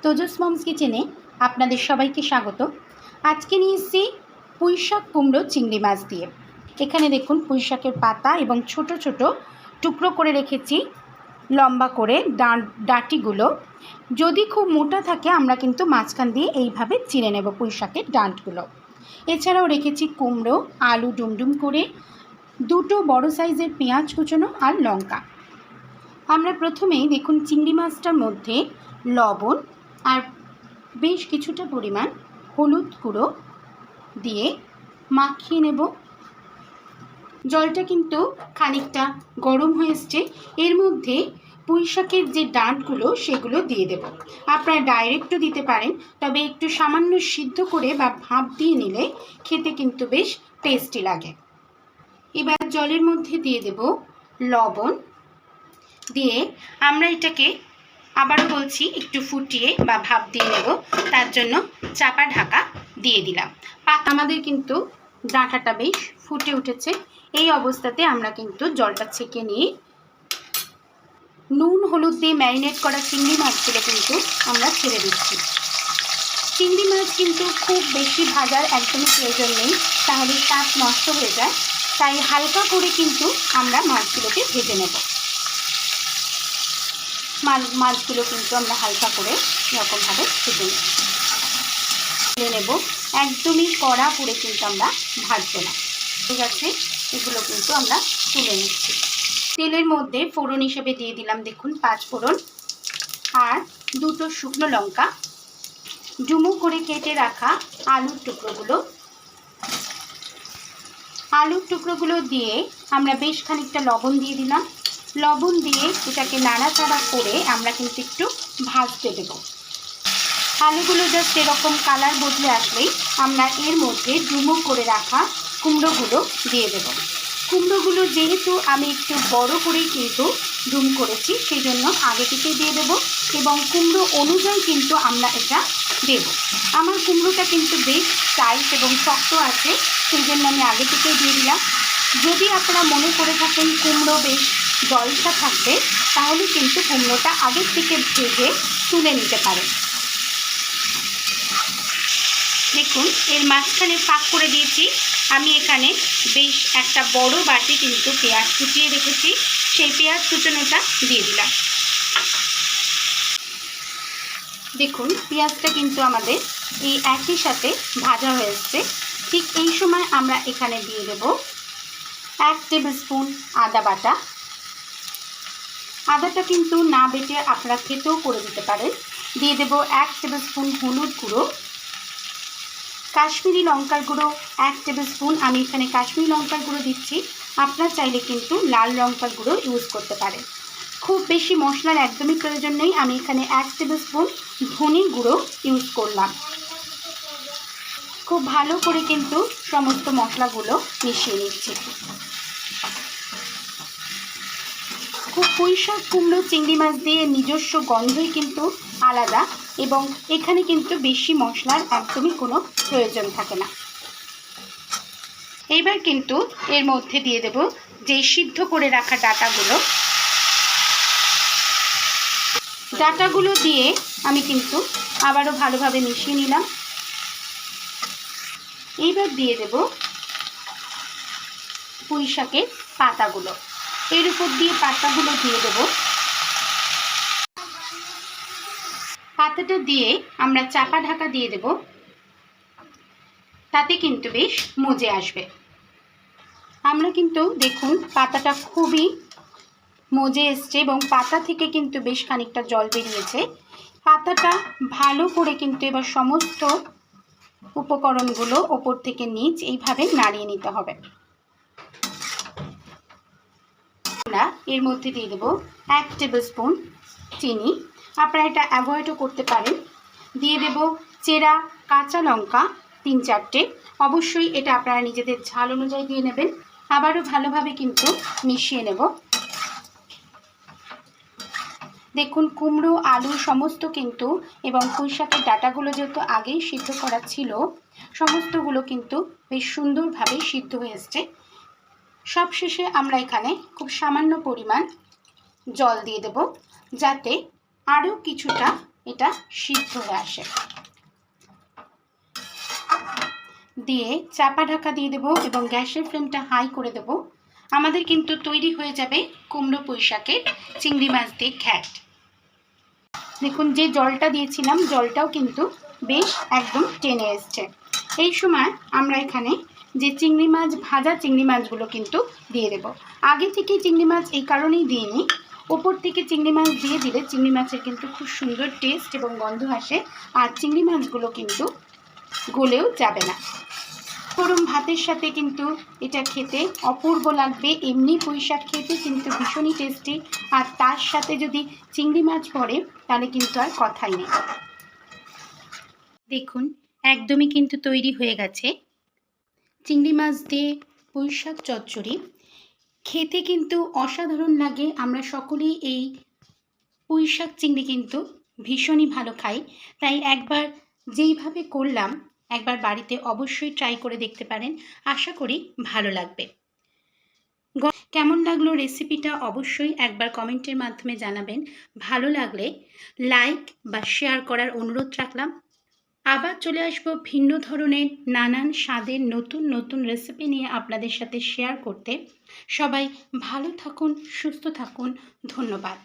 তোজস moms কিচেনে আপনাদের সবাইকে স্বাগত। আজকে নিয়ে এসেছি পুঁইশাক কুমড়ো চিংড়ি মাছ দিয়ে। এখানে দেখুন পুঁইশাকের পাতা এবং ছোট ছোট টুকরো করে রেখেছি লম্বা করে ডাঁটিগুলো। যদি খুব মোটা থাকে আমরা কিন্তু মাঝখান দিয়ে এইভাবে চিড়ে নেব পুঁইশাকের ডাঁটগুলো। এছাড়াও রেখেছি কুমড়ো, আলু ডুমডুম করে, দুটো বড় সাইজের পেঁয়াজ কুচোনো আর লঙ্কা। আমরা প্রথমেই দেখুন চিংড়ি মাছটার মধ্যে লবণ আর বেশ কিছুটা পরিমাণ হলুদ গুঁড়ো দিয়ে মাখিয়ে নেব। জলটা কিন্তু খানিকটা গরম হয়ে এসছে। এর মধ্যে পুঁইশাকের যে ডাঁটগুলো সেগুলো দিয়ে দেব। আপনারা ডাইরেক্টও দিতে পারেন, তবে একটু সামান্য সিদ্ধ করে বা ভাপ দিয়ে নিলে খেতে কিন্তু বেশ টেস্টি লাগে। এবার জলের মধ্যে দিয়ে দেব লবণ, দিয়ে আমরা এটাকে আবারও বলছি একটু ফুটিয়ে বা ভাপ দিয়ে নেব। তার জন্য চাপা ঢাকা দিয়ে দিলাম। আমাদের কিন্তু ডাঁটাটা বেশ ফুটে উঠেছে। এই অবস্থাতে আমরা কিন্তু জলটা ছেঁকে নিয়ে নুন হলুদ দিয়ে ম্যারিনেট করা চিংড়ি মাছগুলো কিন্তু আমরা ছেড়ে দিচ্ছি। চিংড়ি মাছ কিন্তু খুব বেশি ভাজার একদমই প্রয়োজন নেই, তাহলে স্বাদ নষ্ট হয়ে যায়। তাই হালকা করে কিন্তু আমরা মাছগুলোকে ভেজে নেব। মাছগুলো কিন্তু আমরা হালকা করে এরকমভাবে ভেজে নেব। একদমই কড়া করে কিন্তু আমরা ভাজবো না। ঠিক আছে, এগুলো কিন্তু আমরা তুলে নিচ্ছি। তেলের মধ্যে ফোড়ন হিসেবে দিয়ে দিলাম দেখুন 5 ফোড়ন আর দুটো শুকনো লঙ্কা, ডুমো করে কেটে রাখা আলুর টুকরোগুলো দিয়ে আমরা বেশ খানিকটা লবণ দিয়ে দিলাম। লবণ দিয়ে এটাকে নাড়াচাড়া করে আমরা কিন্তু একটু ভাজতে দেব। আলুগুলো জাস্ট এরকম কালার বদলে আসলেই আমরা এর মধ্যে ডুমো করে রাখা কুমড়োগুলো দিয়ে দেব। কুমড়োগুলো যেহেতু আমি একটু বড় করেই কিন্তু ডুম করেছি, সেই জন্য আগে থেকে দিয়ে দেব এবং কুমড়ো অনুযায়ী কিন্তু আমরা এটা দেব। আমার কুমড়োটা কিন্তু বেশ টাইট এবং শক্ত আছে, সেই জন্য আমি আগে থেকেই দিয়ে দিলাম। যদি আপনারা মনে করে থাকেন কুমড়ো বেশ জলসা থাকবে, তাহলে কিন্তু কুমড়োটা আগের থেকে ভেজে তুলে নিতে পারেন। দেখুন এর মাঝখানে ফাঁক করে দিয়েছি। আমি এখানে বেশ একটা বড় বাটি কিন্তু পেঁয়াজ কুচিয়ে রেখেছি, সেই পেঁয়াজ কুচোনোটা দিয়ে দিলাম। দেখুন পেঁয়াজটা কিন্তু আমাদের এই একই সাথে ভাজা হয়ে এসছে। ঠিক এই সময় আমরা এখানে দিয়ে দেব 1 টেবিল স্পুন আদা বাটা। আদাটা কিন্তু না বেটে আপনারা খেতেও করে দিতে পারেন। দিয়ে দেব 1 টেবিল স্পুন হলুদ গুঁড়ো, কাশ্মীরি লঙ্কার গুঁড়ো 1 টেবিল স্পুন। আমি এখানে কাশ্মীরি লঙ্কার গুঁড়ো দিচ্ছি, আপনারা চাইলে কিন্তু লাল লঙ্কার গুঁড়ো ইউজ করতে পারেন। খুব বেশি মশলার একদমই প্রয়োজন নেই। আমি এখানে 1 টেবিল স্পুন ধনে গুঁড়ো ইউজ করলাম। খুব ভালো করে কিন্তু সমস্ত মশলাগুলো মিশিয়ে নিচ্ছি। পুঁইশাক কুমড়ো চিংড়ি মাছ দিয়ে নিজস্ব গন্ধই কিন্তু আলাদা এবং এখানে কিন্তু বেশি মশলার একদমই কোনো প্রয়োজন থাকে না। এইবার কিন্তু এর মধ্যে দিয়ে দেব যে সিদ্ধ করে রাখা ডাঁটাগুলো দিয়ে আমি কিন্তু আবারও ভালোভাবে মিশিয়ে নিলাম। এইবার দিয়ে দেব পুঁইশাকের পাতাগুলো, এর উপর দিয়ে পাতাগুলো দিয়ে দেব। পাতাটা দিয়ে আমরা চাপা ঢাকা দিয়ে দেব, তাতে কিন্তু বেশ মজে আসবে। আমরা কিন্তু দেখুন পাতাটা খুবই মজে এসছে এবং পাতা থেকে কিন্তু বেশ খানিকটা জল বেরিয়েছে। পাতাটা ভালো করে কিন্তু এবার সমস্ত উপকরণগুলো ওপর থেকে নিচ এইভাবে নাড়িয়ে নিতে হবে। আমরা এর মধ্যে দিয়ে দেব 1 টেবিল স্পুন চিনি, আপনারা এটা অ্যাভয়েডও করতে পারেন। দিয়ে দেব চেরা কাঁচা লঙ্কা 3-4টে, অবশ্যই এটা আপনারা নিজেদের ঝাল অনুযায়ী দিয়ে নেবেন। আবারও ভালোভাবে কিন্তু মিশিয়ে নেব। দেখুন কুমড়ো আলু সমস্ত কিন্তু এবং পুঁইশাকের ডাঁটাগুলো যেহেতু আগেই সিদ্ধ করা ছিল, সমস্তগুলো কিন্তু বেশ সুন্দরভাবে সিদ্ধ হয়ে এসছে। সবশেষে আমরা এখানে খুব সামান্য পরিমাণ জল দিয়ে দেব, যাতে আরও কিছুটা এটা সিদ্ধ হয়ে আসে। দিয়ে চাপা ঢাকা দিয়ে দেবো এবং গ্যাসের ফ্লেমটা হাই করে দেবো। আমাদের কিন্তু তৈরি হয়ে যাবে কুমড়ো পুঁই শাকের চিংড়ি মাছ দিয়ে ঘ্যাট। দেখুন যে জলটা দিয়েছিলাম জলটাও কিন্তু বেশ একদম টেনে এসছে। এই সময় আমরা এখানে যে চিংড়ি মাছ, ভাজা চিংড়ি মাছগুলো কিন্তু দিয়ে দেব। আগে থেকে চিংড়ি মাছ এই কারণেই দিইনি, ওপর থেকে চিংড়ি মাছ দিয়ে দিলে চিংড়ি মাছের কিন্তু খুব সুন্দর টেস্ট এবং গন্ধ আসে, আর চিংড়ি মাছগুলো কিন্তু গলেও যাবে না। গরম ভাতের সাথে কিন্তু এটা খেতে অপূর্ব লাগবে। এমনি পুঁই শাক খেতে কিন্তু ভীষণই টেস্টি, আর তার সাথে যদি চিংড়ি মাছ পড়ে তাহলে কিন্তু আর কথাই নেই। দেখুন একদমই কিন্তু তৈরি হয়ে গেছে চিংড়ি মাছ দিয়ে পুঁই শাক চচ্চড়ি। খেতে কিন্তু অসাধারণ লাগে। আমরা সকলেই এই পুঁই শাক চিংড়ি কিন্তু ভীষণই ভালো খাই, তাই একবার যেইভাবে করলাম একবার বাড়িতে অবশ্যই ট্রাই করে দেখতে পারেন। আশা করি ভালো লাগবে। কেমন লাগলো রেসিপিটা অবশ্যই একবার কমেন্টের মাধ্যমে জানাবেন। ভালো লাগলে লাইক বা শেয়ার করার অনুরোধ রাখলাম। আবার চলে আসবো ভিন্ন ধরনের নানান স্বাদের নতুন নতুন রেসিপি নিয়ে আপনাদের সাথে শেয়ার করতে। সবাই ভালো থাকুন, সুস্থ থাকুন। ধন্যবাদ।